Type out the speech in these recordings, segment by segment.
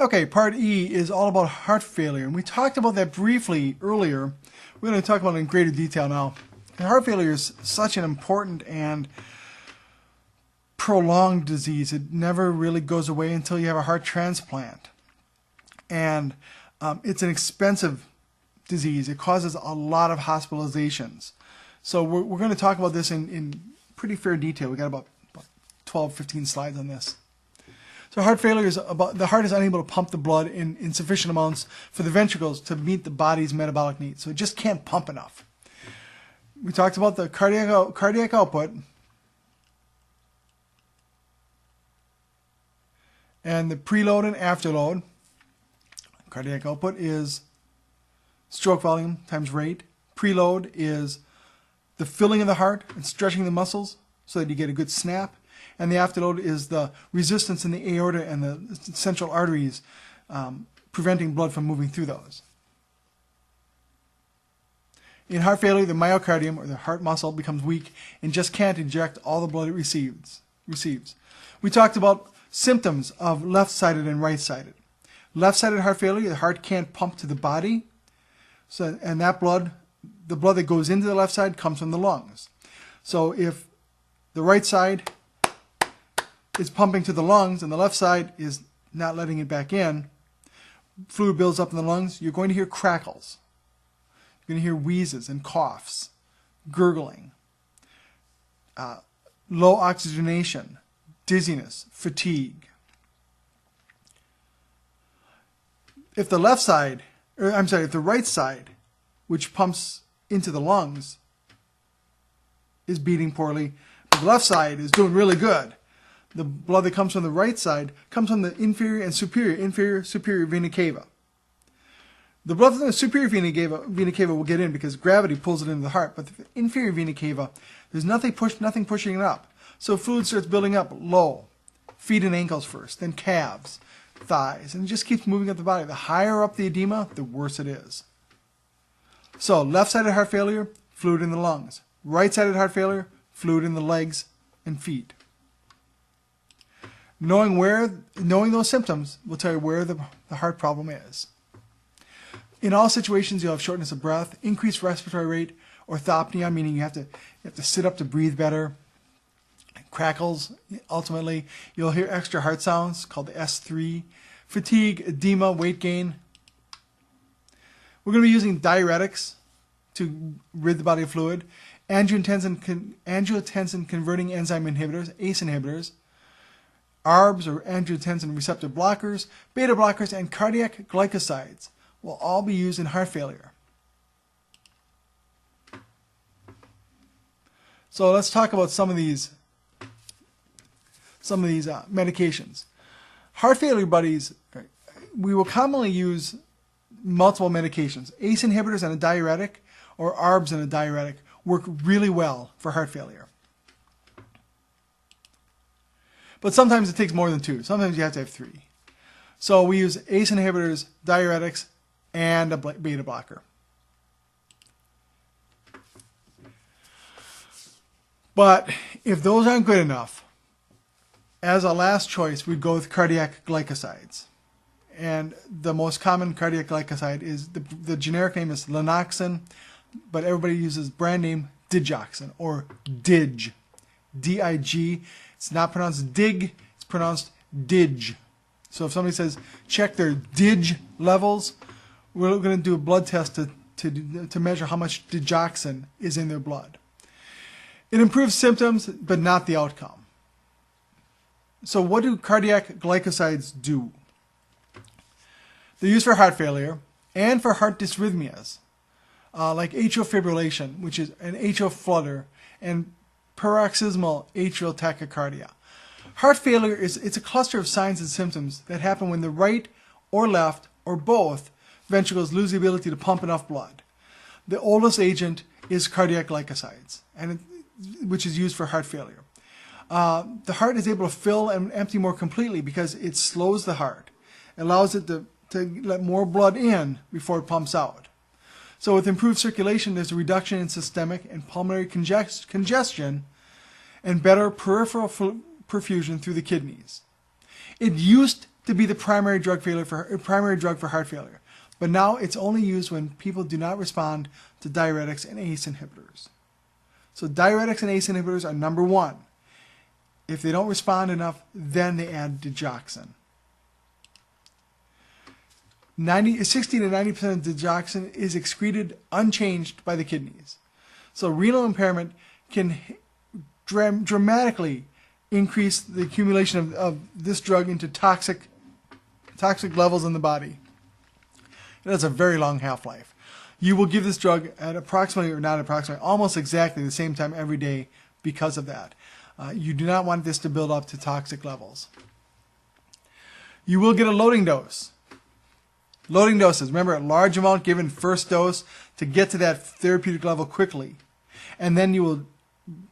Okay, part E is all about heart failure, and we talked about that briefly earlier. We're going to talk about it in greater detail now. And heart failure is such an important and prolonged disease. It never really goes away until you have a heart transplant. And it's an expensive disease. It causes a lot of hospitalizations. So we're going to talk about this in pretty fair detail. We got about 12, 15 slides on this. So heart failure is about the heart is unable to pump the blood in sufficient amounts for the ventricles to meet the body's metabolic needs. So it just can't pump enough. We talked about the cardiac output and the preload and afterload. Cardiac output is stroke volume times rate. Preload is the filling of the heart and stretching the muscles so that you get a good snap. And the afterload is the resistance in the aorta and the central arteries, preventing blood from moving through those. In heart failure, the myocardium, or the heart muscle, becomes weak and just can't inject all the blood it receives. We talked about symptoms of left-sided and right-sided. Left-sided heart failure, the heart can't pump to the body, and that blood, the blood that goes into the left side, comes from the lungs. So if the right side is pumping to the lungs and the left side is not letting it back in, fluid builds up in the lungs, you're going to hear crackles. You're going to hear wheezes and coughs, gurgling, low oxygenation, dizziness, fatigue. If the right side, which pumps into the lungs, is beating poorly, but the left side is doing really good, the blood that comes from the right side comes from the inferior, superior vena cava. The blood from the superior vena cava will get in because gravity pulls it into the heart, but the inferior vena cava, there's nothing pushing it up. So fluid starts building up low, feet and ankles first, then calves, thighs, and it just keeps moving up the body. The higher up the edema, the worse it is. So left-sided heart failure, fluid in the lungs. Right-sided heart failure, fluid in the legs and feet. Knowing those symptoms will tell you where the heart problem is. In all situations, you'll have shortness of breath, increased respiratory rate, orthopnea, meaning you have to sit up to breathe better. Crackles, ultimately. You'll hear extra heart sounds called the S3. Fatigue, edema, weight gain. We're going to be using diuretics to rid the body of fluid. Angiotensin converting enzyme inhibitors, ACE inhibitors. ARBs, or angiotensin receptor blockers, beta blockers, and cardiac glycosides will all be used in heart failure. So let's talk about some of these medications. Heart failure buddies, we will commonly use multiple medications. ACE inhibitors and a diuretic, or ARBs and a diuretic, work really well for heart failure. But sometimes it takes more than two. Sometimes you have to have three. So we use ACE inhibitors, diuretics, and a beta blocker. But if those aren't good enough, as a last choice, we'd go with cardiac glycosides. And the most common cardiac glycoside is, the generic name is Lanoxin, but everybody uses brand name digoxin, or DIG. D-I-G. It's not pronounced dig, it's pronounced dig. So if somebody says, check their dig levels, we're going to do a blood test to measure how much digoxin is in their blood. It improves symptoms, but not the outcome. So what do cardiac glycosides do? They're used for heart failure and for heart dysrhythmias, like atrial fibrillation, which is an atrial flutter, and paroxysmal atrial tachycardia. Heart failure it's a cluster of signs and symptoms that happen when the right or left or both ventricles lose the ability to pump enough blood. The oldest agent is cardiac glycosides, which is used for heart failure. The heart is able to fill and empty more completely because it slows the heart. It allows it to let more blood in before it pumps out. So with improved circulation, there's a reduction in systemic and pulmonary congestion and better peripheral perfusion through the kidneys. It used to be the primary drug for heart failure. But now it's only used when people do not respond to diuretics and ACE inhibitors. So diuretics and ACE inhibitors are number one. If they don't respond enough, then they add digoxin. 60 to 90% of digoxin is excreted unchanged by the kidneys. So renal impairment can dramatically increase the accumulation of this drug into toxic levels in the body. It has a very long half-life. You will give this drug at almost exactly the same time every day because of that. You do not want this to build up to toxic levels. You will get a loading dose. Loading doses, remember, a large amount given first dose to get to that therapeutic level quickly. And then you will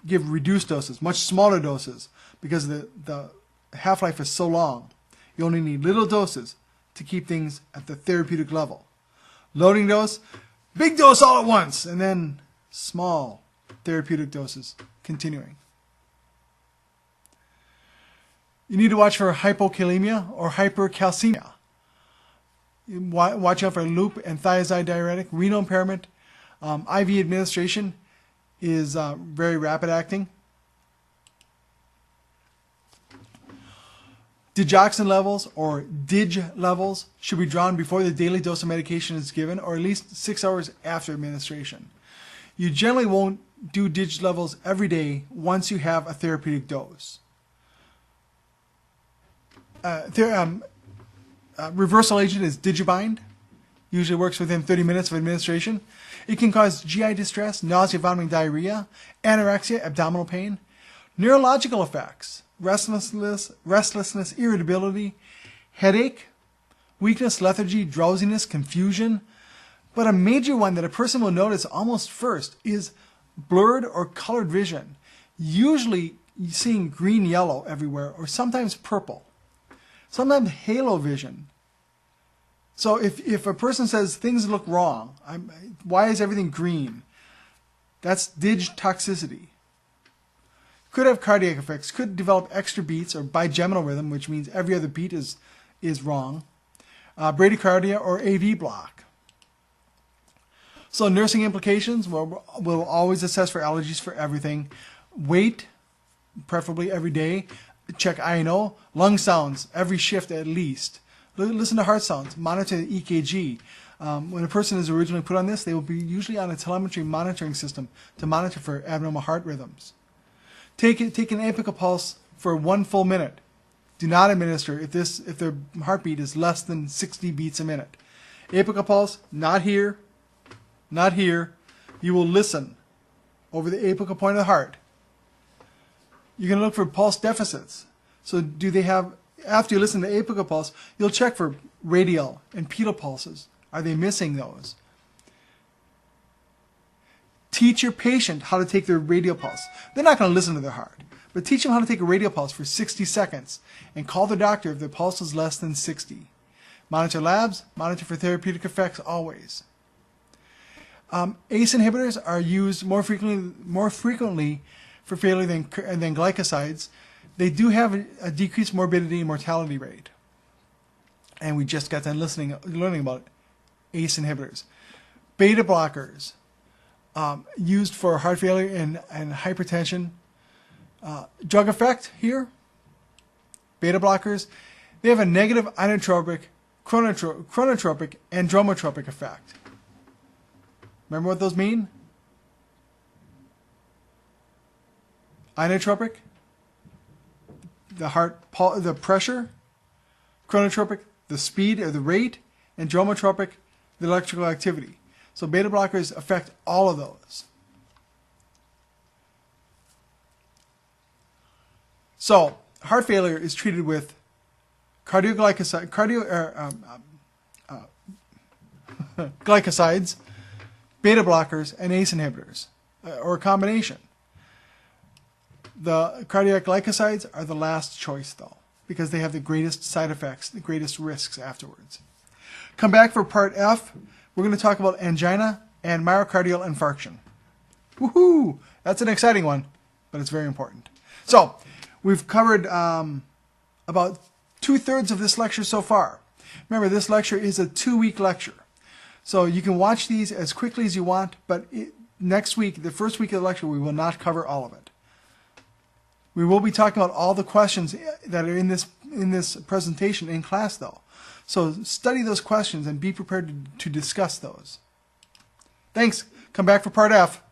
give reduced doses, much smaller doses, because the half-life is so long. You only need little doses to keep things at the therapeutic level. Loading dose, big dose all at once, and then small therapeutic doses continuing. You need to watch for hypokalemia or hypercalcemia. Watch out for loop and thiazide diuretic. Renal impairment. IV administration is very rapid acting. Digoxin levels or DIG levels should be drawn before the daily dose of medication is given, or at least 6 hours after administration. You generally won't do DIG levels every day once you have a therapeutic dose. Reversal agent is Digibind. Usually works within 30 minutes of administration. It can cause GI distress, nausea, vomiting, diarrhea, anorexia, abdominal pain, neurological effects, restlessness, irritability, headache, weakness, lethargy, drowsiness, confusion. But a major one that a person will notice almost first is blurred or colored vision. Usually seeing green, yellow everywhere, or sometimes purple. Sometimes halo vision. So if a person says things look wrong, why is everything green? That's dig toxicity. Could have cardiac effects, could develop extra beats or bigeminal rhythm, which means every other beat is wrong. Bradycardia or AV block. So nursing implications, we'll always assess for allergies for everything. Weight, preferably every day. Check INO, lung sounds every shift at least. Listen to heart sounds, monitor the EKG. When a person is originally put on this, they will be usually on a telemetry monitoring system to monitor for abnormal heart rhythms. Take an apical pulse for 1 full minute. Do not administer if their heartbeat is less than 60 beats a minute. Apical pulse, not here, not here. You will listen over the apical point of the heart. You're going to look for pulse deficits. So do they have, after you listen to the apical pulse, you'll check for radial and pedal pulses. Are they missing those? Teach your patient how to take their radial pulse. They're not going to listen to their heart, but teach them how to take a radial pulse for 60 seconds and call the doctor if their pulse is less than 60. Monitor labs, monitor for therapeutic effects always. ACE inhibitors are used more frequently for failure than glycosides. They do have a decreased morbidity and mortality rate. And we just got done learning about ACE inhibitors. Beta blockers, used for heart failure and hypertension. Drug effect here, beta blockers, they have a negative inotropic, chronotropic, and dromotropic effect. Remember what those mean? Inotropic, the pressure. Chronotropic, the speed or the rate. And dromotropic, the electrical activity. So beta blockers affect all of those. So heart failure is treated with glycosides, beta blockers, and ACE inhibitors, or a combination. The cardiac glycosides are the last choice, though, because they have the greatest side effects, the greatest risks afterwards. Come back for part F. We're going to talk about angina and myocardial infarction. Woohoo! That's an exciting one, but it's very important. So we've covered about 2/3 of this lecture so far. Remember, this lecture is a 2-week lecture. So you can watch these as quickly as you want, but next week, the first week of the lecture, we will not cover all of it. We will be talking about all the questions that are in this presentation in class, though. So study those questions and be prepared to discuss those. Thanks. Come back for part F.